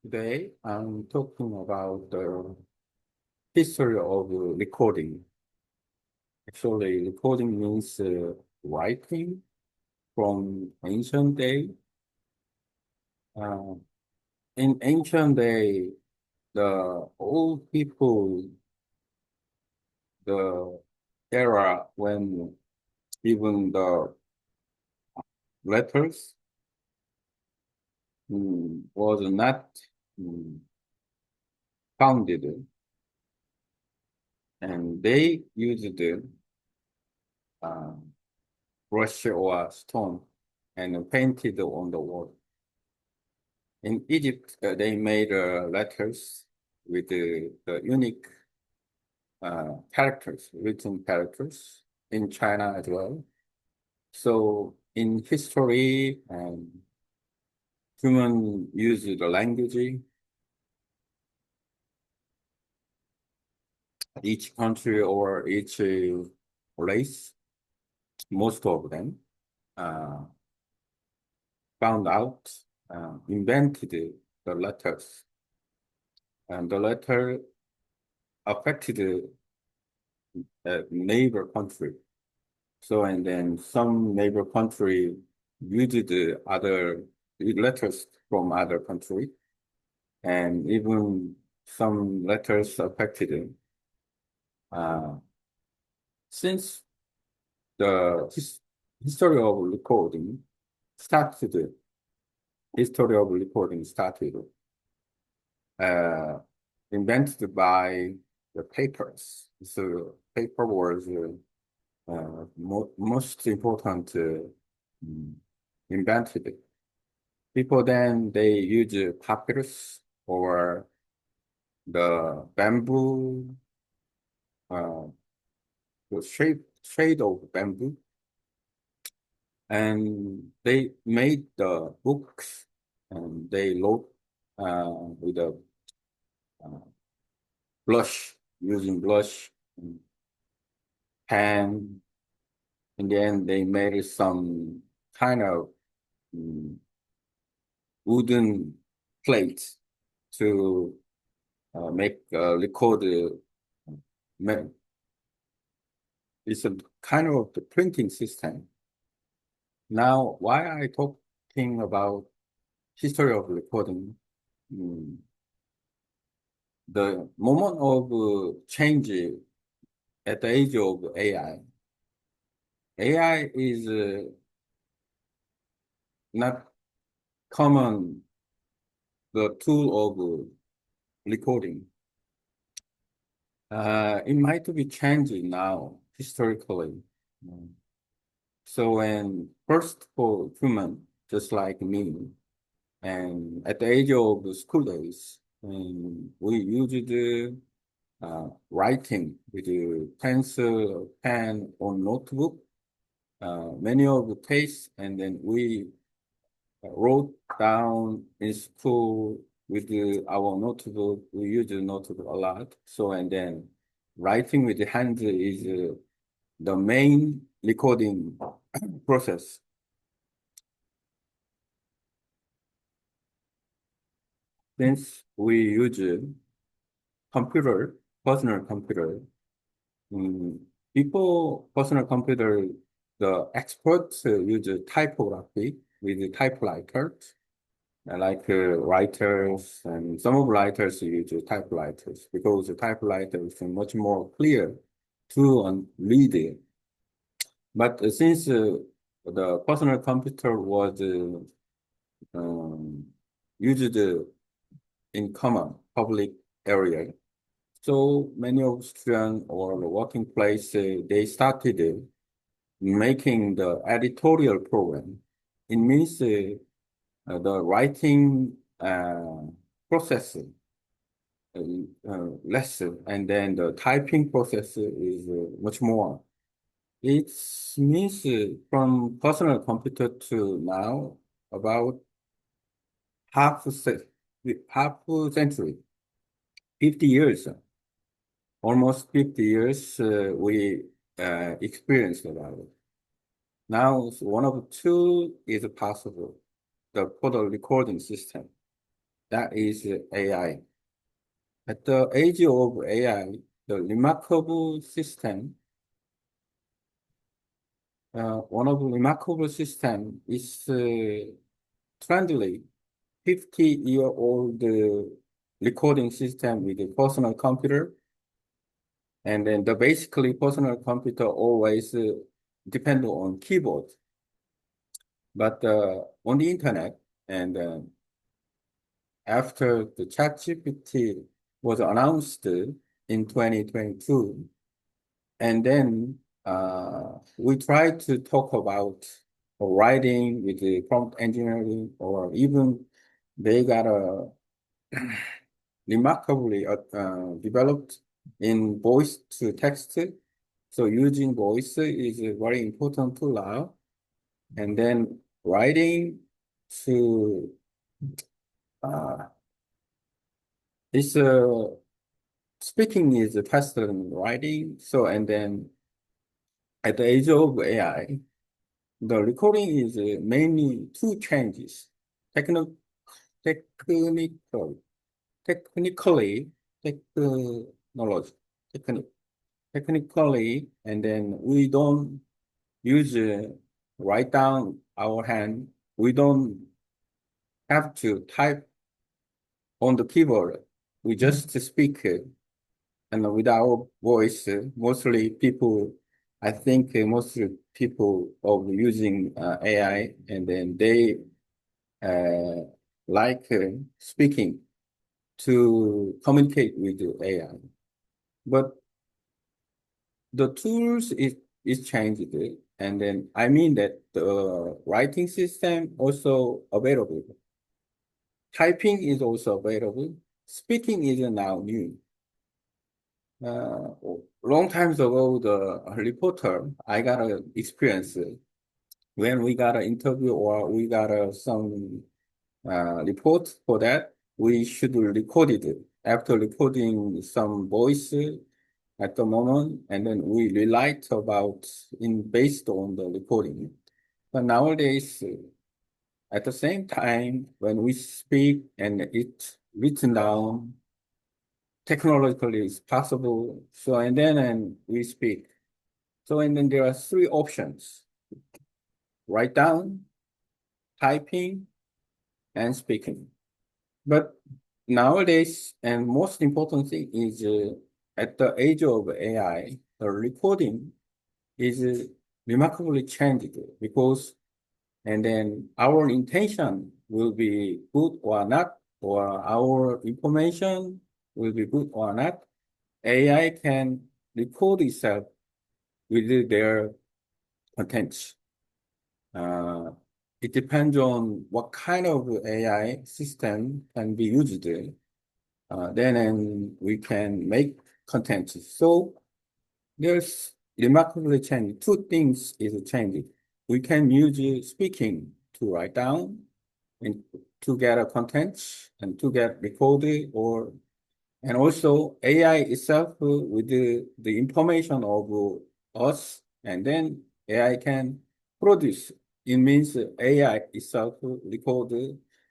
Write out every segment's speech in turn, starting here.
Today, I'm talking about the history of recording. Actually, recording means writing from ancient day. Uh, in ancient day, the old people, the era when even the letters was not mm, founded, and they used uh, brush or stone and painted on the wall. In Egypt, they made letters with the unique characters, written characters. In China as well. So in history, human use the language. Each country or each race, most of them, uh, found out, invented the letters, and the letter affected neighbor country. So, and then some neighbor country used the other letters from other country, and even some letters affected them. Uh, since the history of recording started, history of recording started, uh, invented by the papers. So paper was most important mm, invented. People then they use papyrus or the bamboo, uh, the shade of bamboo, and they made the books and they wrote with a uh, blush, using blush and pen, and then they made some kind of mm, wooden plates to make record. It's a kind of the printing system. Now, why I talking about history of recording? Mm, the moment of change at the age of AI. AI is not common the tool of recording. It might be changing now historically. Mm. So when first for human, just like me, and at the age of the school days, we used writing with a pencil, pen, or notebook, many of the tastes, and then we wrote down in school with our notebook. We use the notebook a lot. So, and then writing with the hand is the main recording process. Since we use computer, personal computer, um, people, personal computer, the experts use typography with the typewriters. Like writers and some of writers use typewriters because the typewriters are much more clear to read it. But since the personal computer was um, used in common public area, so many of students or the working place they started making the editorial program. It means the writing process less, and then the typing process is much more. It means from personal computer to now about half a half a century, 50 years, almost 50 years we experienced about it. Now, one of the two is possible, the photo recording system. That is AI. At the age of AI, the remarkable system, one of the remarkable system is Trendly 50-year-old recording system with a personal computer. And then the basically personal computer always depend on keyboard. But on the internet, and after the ChatGPT was announced in 2022, and then we tried to talk about writing with the prompt engineering, or even they got a remarkably developed in voice to text. So using voice is a very important tool now. And then writing to uh, this speaking is faster than writing. So and then at the age of AI, the recording is mainly two changes. Techno technical, technically, technology, technic technically, and then we don't use write down our hand. We don't have to type on the keyboard. We just speak and with our voice. Mostly people, I think most people of using AI, and then they uh, like speaking to communicate with the AI. But the tools is changed, and then I mean that the writing system also available. Typing is also available. Speaking is now new. Uh, Long times ago, the reporter, I got an experience when we got an interview or we got some report for that, we should record it. After recording some voice at the moment, and then we relate about in based on the recording. But nowadays, at the same time, when we speak and it's written down, technologically it's possible. So and then and we speak. So and then there are three options: write down, typing, and speaking. But nowadays, and most important thing is at the age of AI, the recording is remarkably changed because, and then our intention will be good or not, or our information will be good or not. AI can record itself with their contents. Uh, it depends on what kind of AI system can be used. Then and we can make content. So there's remarkably change. Two things is changing. We can use speaking to write down and to get a content and to get recorded, or and also AI itself with the information of us, and then AI can produce. It means AI itself record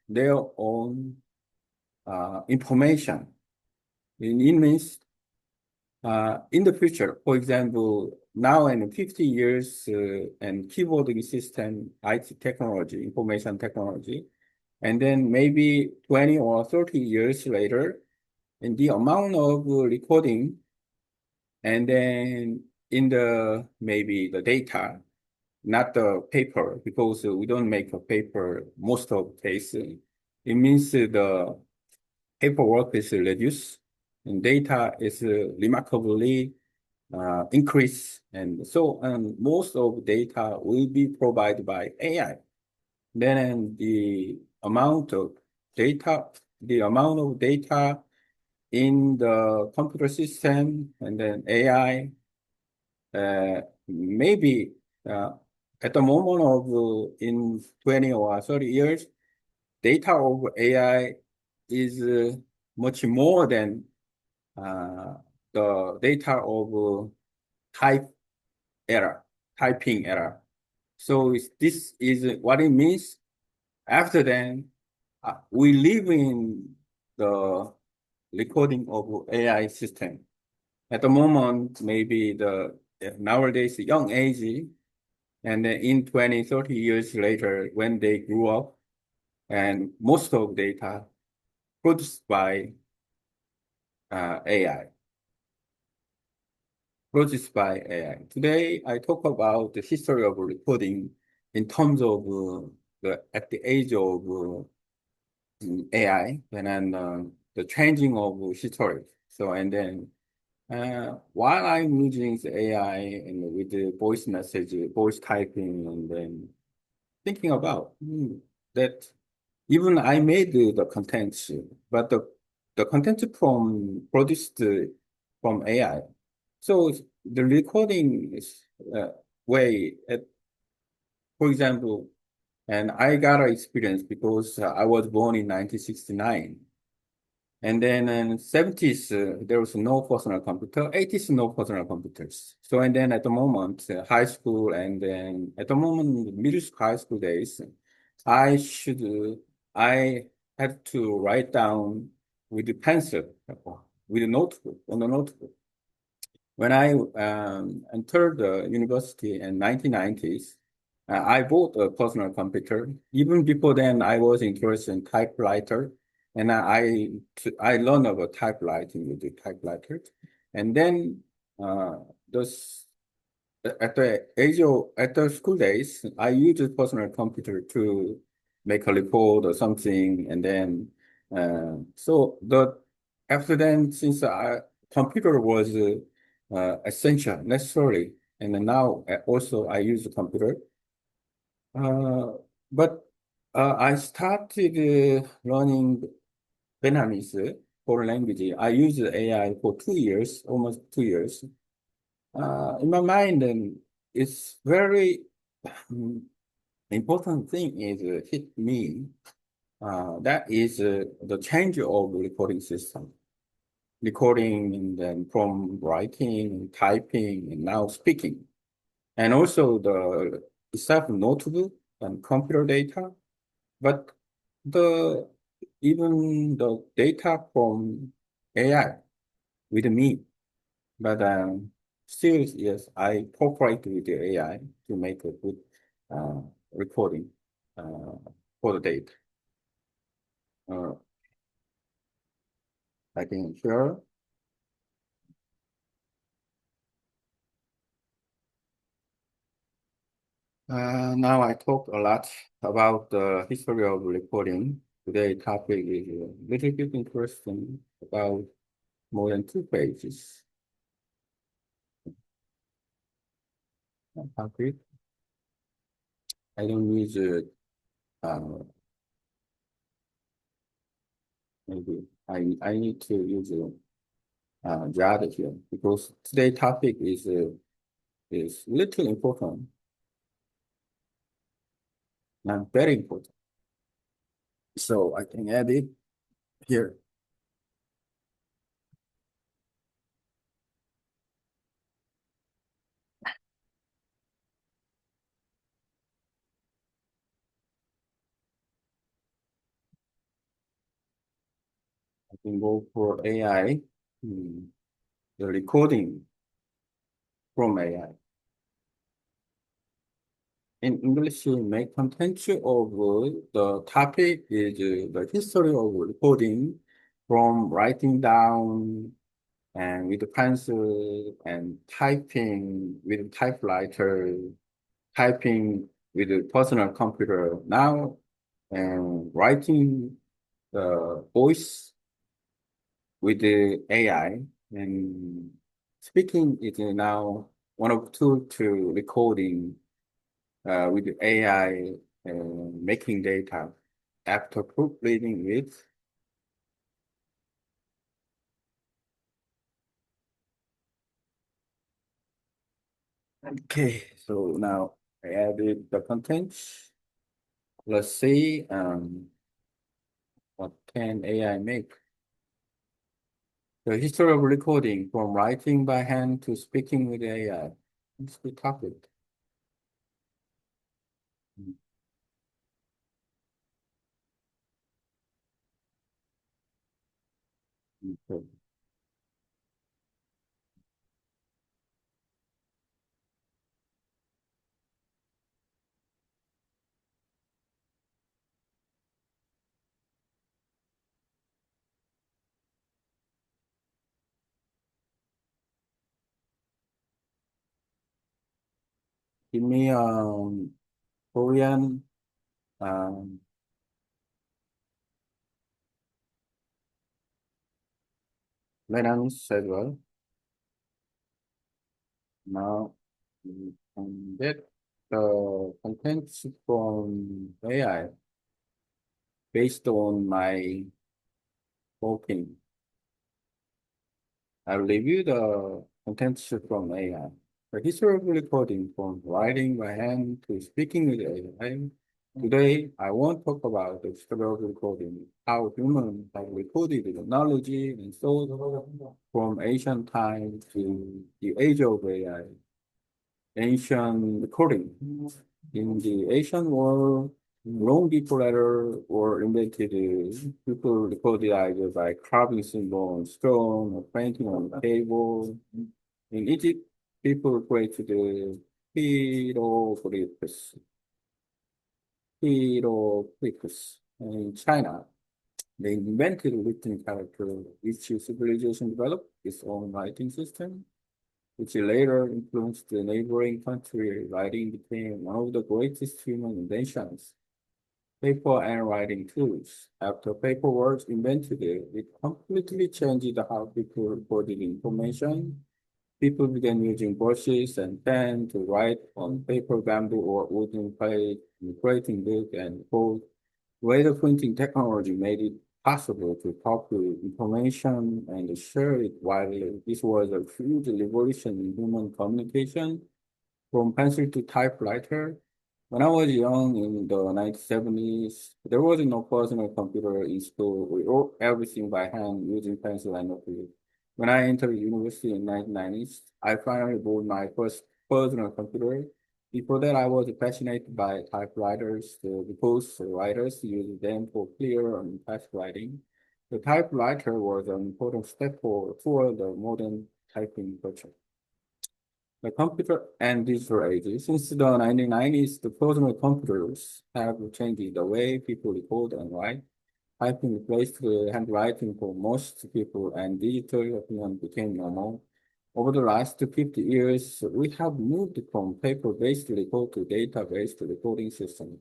their own information. It means in the future, for example, now in 50 years and keyboarding system, IT technology, information technology, and then maybe 20 or 30 years later, and the amount of recording, and then in the maybe the data, not the paper, because we don't make a paper most of the case. It means the paperwork is reduced and data is remarkably increase. And so most of data will be provided by AI. Then amount of data, the amount of data in the computer system and then AI, maybe uh, at the moment of in 20 or 30 years, data of AI is much more than uh, the data of type error, typing error. So this is what it means. After then, we live in the recording of AI system. At the moment, maybe the nowadays young age, and then in 20, 30 years later, when they grew up, and most of data produced by AI, produced by AI. Today, I talk about the history of recording in terms of at the age of AI, and then the changing of history. So, and then while I'm using the AI and with the voice message, voice typing, and then thinking about that even I made the content, but the content from produced from AI. So the recording is way, for example, and I got an experience because I was born in 1969. And then in 70s, there was no personal computer. 80s, no personal computers. So, and then at the moment, high school, and then at the moment, middle school, high school days, I should, I had to write down with a pencil, with a notebook, on a notebook. When I entered the university in 1990s, I bought a personal computer. Even before then, I was interested in typewriter, and I learned about typewriting with the typewriter. And then uh, those at the school days, I used a personal computer to make a report or something, and then so the after then, since computer was essential, necessary, and then now also I use the computer. Uh, but I started learning Vietnamese foreign language. I used AI for 2 years, almost 2 years. In my mind, and it's very mm, important thing is hit me. That is the change of recording system, recording and then from writing, typing, and now speaking, and also the itself notebook and computer data. But the even the data from AI with me. But still, yes, I cooperate with the AI to make a good uh, recording uh, for the data. Uh, I can share. Now I talk a lot about the history of recording. Today topic is a little bit interesting, about more than 2 pages. Topic. I don't use maybe I need to use Java here because today topic is little important and very important. So I can add it here. I can go for AI, hmm, the recording from AI. In English, make content of the topic is the history of recording from writing down and with the pencil and typing with typewriter, typing with a personal computer now, and writing the voice with the AI, and speaking is now one of two to recording with the AI making data after proofreading it. Okay, so now I added the contents. Let's see what can AI make. The history of recording from writing by hand to speaking with AI. It's a good topic. Okay. Give me Korean um Lebanese as well. Now we can get the contents from AI based on my working. I review the contents from AI. The historical recording from writing by hand to speaking with AI. Today, I won't talk about the historical recording, how humans have recorded the knowledge and thought from ancient times to the age of AI. Ancient recording. In the ancient world, long before letters were invented, people recorded either by carving symbol on stone or painting on table. In Egypt, people created the hieroglyphs. Hieroglyphs. In China, they invented written character. Each civilization developed its own writing system, which later influenced the neighboring country. Writing became one of the greatest human inventions. Paper and writing tools. After paper was invented, it completely changed how people recorded information. People began using brushes and pen to write on paper, bamboo, or wooden plate, creating book and code. Later printing technology made it possible to copy information and share it widely. This was a huge revolution in human communication from pencil to typewriter. When I was young in the 1970s, there was no personal computer in school. We wrote everything by hand using pencil and notebook. When I entered university in 1990s, I finally bought my first personal computer. Before that, I was fascinated by typewriters because writers used them for clear and fast writing. The typewriter was an important step toward the modern typing culture. The computer and digital age. Since the 1990s, the personal computers have changed the way people record and write. Typing replaced the handwriting for most people, and digital document became normal. Over the last 50 years, we have moved from paper-based record to data-based recording system.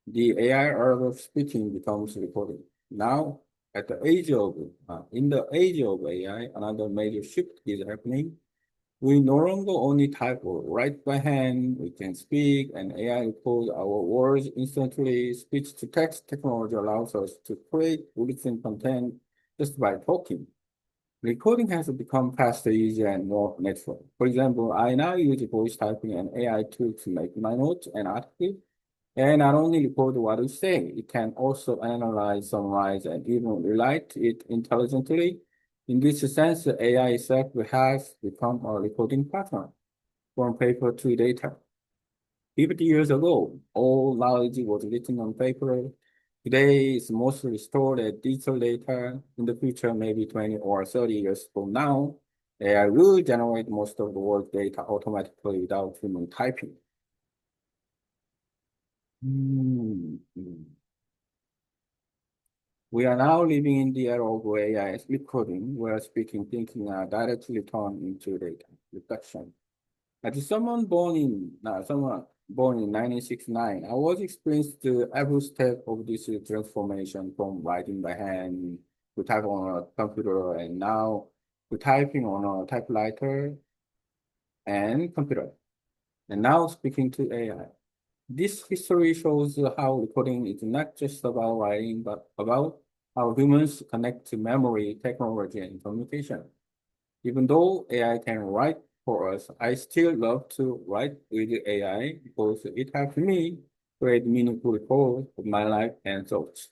The AI art of speaking becomes recording. Now, in the age of AI, another major shift is happening. We no longer only type or write by hand, we can speak, and AI records our words instantly. Speech to text technology allows us to create written content just by talking. Recording has become faster, easier, and more natural. For example, I now use voice typing and AI tools to make my notes and articles. AI not only record what we say, it can also analyze, summarize, and even relate it intelligently. In this sense, the AI itself has become a recording partner from paper to data. 50 years ago, all knowledge was written on paper. Today, it's mostly stored as digital data. In the future, maybe 20 or 30 years from now, AI will generate most of the world data automatically without human typing. Hmm. We are now living in the era of AI recording, where speaking, thinking are directly turned into data reflection. As someone born in 1969, I was experienced every step of this transformation from writing by hand to type on a computer and now to typing on a typewriter and computer and now speaking to AI. This history shows how recording is not just about writing, but about how humans connect to memory, technology, and communication. Even though AI can write for us, I still love to write with AI because it helps me create meaningful reports of my life and thoughts.